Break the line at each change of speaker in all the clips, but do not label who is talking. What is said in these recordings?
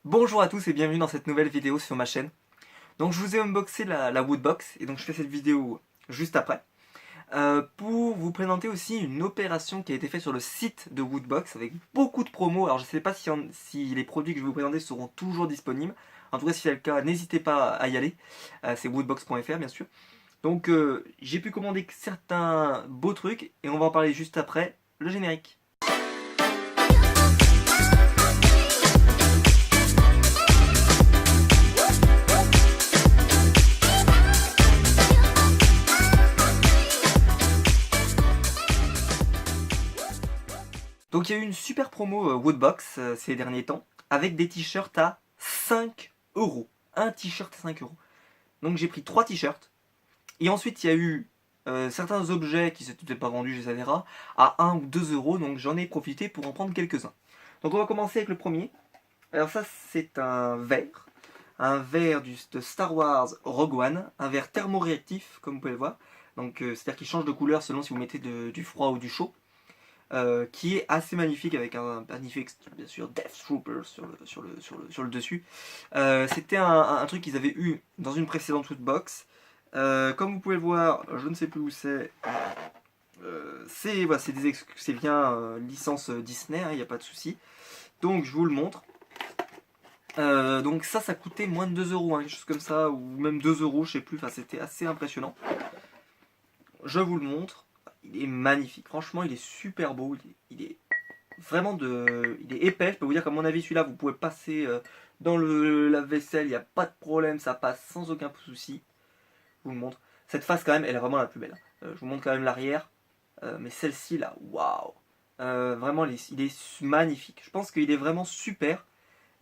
Bonjour à tous et bienvenue dans cette nouvelle vidéo sur ma chaîne. Donc je vous ai unboxé la Woodbox et donc je fais cette vidéo juste après. Pour vous présenter aussi une opération qui a été faite sur le site de Woodbox avec beaucoup de promos. Alors je ne sais pas si les produits que je vais vous présenter seront toujours disponibles. En tout cas si c'est le cas, n'hésitez pas à y aller. C'est woodbox.fr bien sûr. Donc j'ai pu commander certains beaux trucs et on va en parler juste après le générique. Donc il y a eu une super promo Woodbox ces derniers temps avec des t-shirts à 5 euros. Un t-shirt à 5 euros. Donc j'ai pris 3 t-shirts. Et ensuite il y a eu certains objets qui s'étaient pas vendus, etc. à 1 ou 2 euros. Donc j'en ai profité pour en prendre quelques-uns. Donc on va commencer avec le premier. Alors ça c'est un verre. Un verre de Star Wars Rogue One. Un verre thermoréactif comme vous pouvez le voir. Donc c'est-à-dire qu'il change de couleur selon si vous mettez du froid ou du chaud. Qui est assez magnifique avec un magnifique bien sûr Death Trooper sur le dessus. C'était un truc qu'ils avaient eu dans une précédente Woodbox. Comme vous pouvez le voir, je ne sais plus où c'est. C'est bien licence Disney, il n'y a pas de souci. Donc je vous le montre. Donc ça coûtait moins de 2 euros, quelque chose comme ça, ou même 2 euros, je sais plus. Enfin, c'était assez impressionnant. Je vous le montre. Il est magnifique. Franchement, il est super beau. Il est vraiment il est épais. Je peux vous dire qu'à mon avis, celui-là, vous pouvez passer dans le lave-vaisselle. Il n'y a pas de problème. Ça passe sans aucun souci. Je vous le montre. Cette face, quand même, elle est vraiment la plus belle. Je vous montre quand même l'arrière. Mais celle-ci, là, waouh. Vraiment, il est magnifique. Je pense qu'il est vraiment super.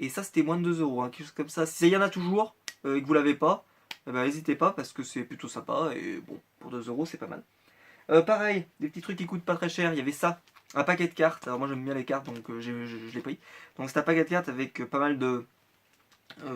Et ça, c'était moins de 2 euros. Quelque chose comme ça. Si il y en a toujours et que vous l'avez pas, n'hésitez pas parce que c'est plutôt sympa. Et bon, pour 2 euros, c'est pas mal. Pareil, des petits trucs qui coûtent pas très cher. Il y avait ça, un paquet de cartes. Alors moi j'aime bien les cartes donc je l'ai pris. Donc c'est un paquet de cartes avec pas mal de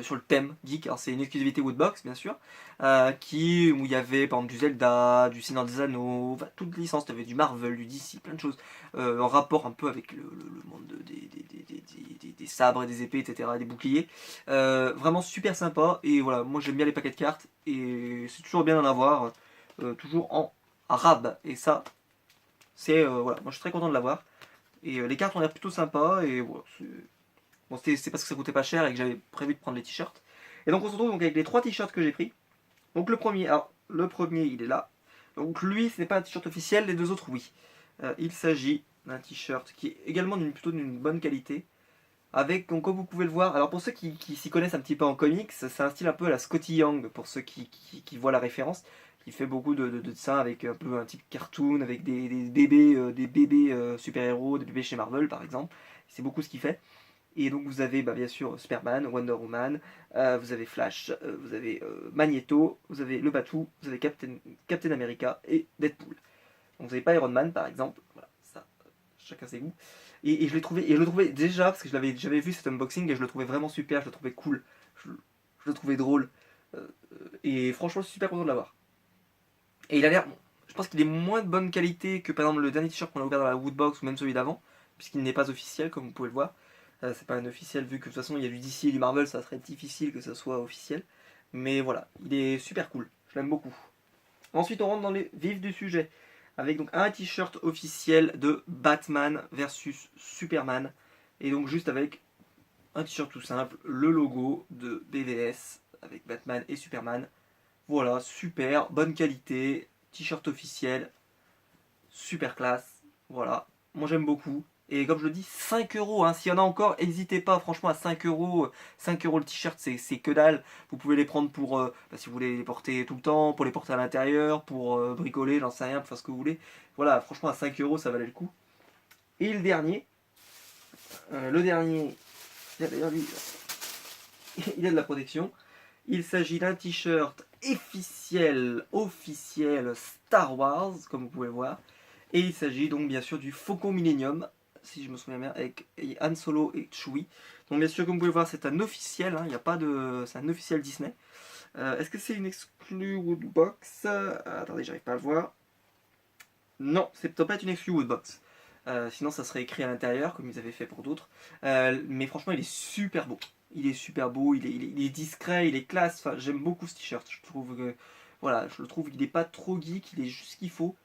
sur le thème geek. Alors c'est une exclusivité Woodbox bien sûr, où il y avait par exemple du Zelda, du Seigneur des Anneaux, enfin, toutes les licences. Il y avait du Marvel, du DC, plein de choses en rapport un peu avec le monde des sabres et des épées, etc. Des boucliers. Vraiment super sympa. Et voilà, moi j'aime bien les paquets de cartes et c'est toujours bien d'en avoir, toujours en arabe. Et ça, c'est voilà, moi je suis très content de l'avoir. Et les cartes ont l'air plutôt sympas. Et voilà, bon, c'est parce que ça coûtait pas cher et que j'avais prévu de prendre les t-shirts. Et donc on se retrouve donc avec les 3 t-shirts que j'ai pris. Donc le premier il est là. Donc lui ce n'est pas un t-shirt officiel, les deux autres oui. Il s'agit d'un t-shirt qui est également plutôt d'une bonne qualité. Avec, donc, comme vous pouvez le voir, alors pour ceux qui s'y connaissent un petit peu en comics, c'est un style un peu à la Scotty Young, pour ceux qui voient la référence, qui fait beaucoup de dessins avec un peu un type cartoon, avec des bébés super-héros, des bébés chez Marvel par exemple. C'est beaucoup ce qu'il fait. Et donc vous avez bien sûr Superman, Wonder Woman, vous avez Flash, vous avez Magneto, vous avez le Batou, vous avez Captain America et Deadpool. Donc vous n'avez pas Iron Man par exemple, voilà, ça, chacun ses goûts. Et je le trouvais déjà, parce que j'avais vu cet unboxing et je le trouvais vraiment super, je le trouvais cool, je le trouvais drôle. Et franchement je suis super content de l'avoir. Et il a l'air, bon, je pense qu'il est moins de bonne qualité que par exemple le dernier t-shirt qu'on a ouvert dans la Woodbox ou même celui d'avant, puisqu'il n'est pas officiel comme vous pouvez le voir. C'est pas un officiel vu que de toute façon il y a du DC et du Marvel, ça serait difficile que ça soit officiel. Mais voilà, il est super cool, je l'aime beaucoup. Ensuite on rentre dans les vifs du sujet, avec donc un t-shirt officiel de Batman versus Superman, et donc juste avec un t-shirt tout simple, le logo de BVS avec Batman et Superman. Voilà, super, bonne qualité, t-shirt officiel, super classe, voilà, moi j'aime beaucoup. Et comme je le dis, 5 euros, s'il y en a encore, n'hésitez pas, franchement à 5 euros, 5 euros le t-shirt c'est que dalle. Vous pouvez les prendre pour, si vous voulez les porter tout le temps, pour les porter à l'intérieur, pour bricoler, j'en sais rien, pour faire ce que vous voulez. Voilà, franchement à 5 euros ça valait le coup. Et le dernier, d'ailleurs lui, il a de la protection. Il s'agit d'un t-shirt officiel Star Wars, comme vous pouvez le voir. Et il s'agit donc bien sûr du Faucon Millennium, si je me souviens bien, avec Han Solo et Chewie. Donc bien sûr, comme vous pouvez le voir, c'est un officiel, il y a pas de, c'est un officiel Disney. Est-ce que c'est une exclue Woodbox? Attendez, j'arrive pas à le voir. Non, c'est peut-être pas une exclue Woodbox. Sinon, ça serait écrit à l'intérieur, comme ils avaient fait pour d'autres. Mais franchement, il est super beau. il est super beau, il est discret, il est classe. Enfin, j'aime beaucoup ce t-shirt. Je trouve que, voilà, je le trouve qu'il n'est pas trop geek, il est juste ce qu'il faut.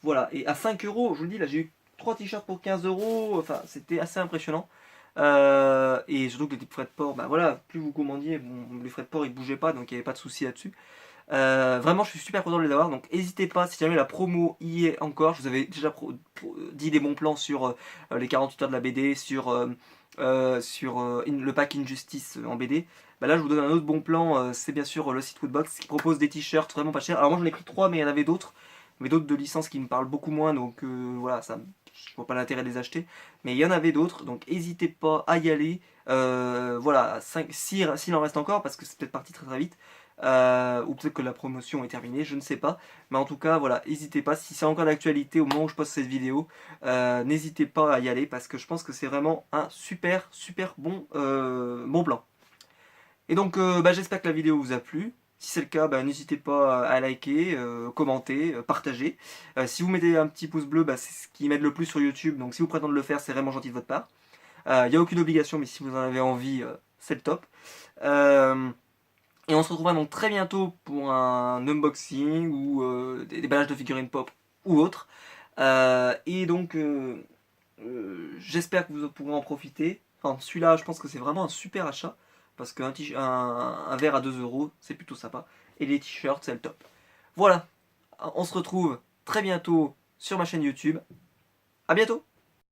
Voilà, et à 5 euros, je vous le dis, là j'ai eu 3 t-shirts pour 15 euros, enfin c'était assez impressionnant. Et surtout que les frais de port, bah voilà, plus vous commandiez, bon, les frais de port ils bougeaient pas, donc il n'y avait pas de souci là-dessus. Vraiment, je suis super content de les avoir, donc n'hésitez pas, si jamais la promo y est encore, je vous avais déjà dit des bons plans sur les 48 heures de la BD, sur le pack Injustice en BD. Bah là, je vous donne un autre bon plan, c'est bien sûr le site Woodbox qui propose des t-shirts vraiment pas chers. Alors moi j'en ai pris 3, mais il y en avait d'autres, mais d'autres de licences qui me parlent beaucoup moins, donc voilà, ça, je vois pas l'intérêt de les acheter. Mais il y en avait d'autres, donc n'hésitez pas à y aller. Voilà, s'il en reste encore, parce que c'est peut-être parti très très vite. Ou peut-être que la promotion est terminée, je ne sais pas. Mais en tout cas, voilà, n'hésitez pas, si c'est encore d'actualité au moment où je poste cette vidéo, n'hésitez pas à y aller parce que je pense que c'est vraiment un super super bon plan. Et donc, bah, j'espère que la vidéo vous a plu. Si c'est le cas, bah, n'hésitez pas à liker, commenter, partager. Si vous mettez un petit pouce bleu, bah, c'est ce qui m'aide le plus sur YouTube. Donc si vous prétendez le faire, c'est vraiment gentil de votre part. Il n'y a aucune obligation, mais si vous en avez envie, c'est le top. Euh, et on se retrouvera donc très bientôt pour un unboxing ou des déballages de figurines pop ou autre. Et donc, j'espère que vous pourrez en profiter. Enfin, celui-là, je pense que c'est vraiment un super achat. Parce qu'un un verre à 2 euros, c'est plutôt sympa. Et les t-shirts, c'est le top. Voilà, on se retrouve très bientôt sur ma chaîne YouTube. A bientôt!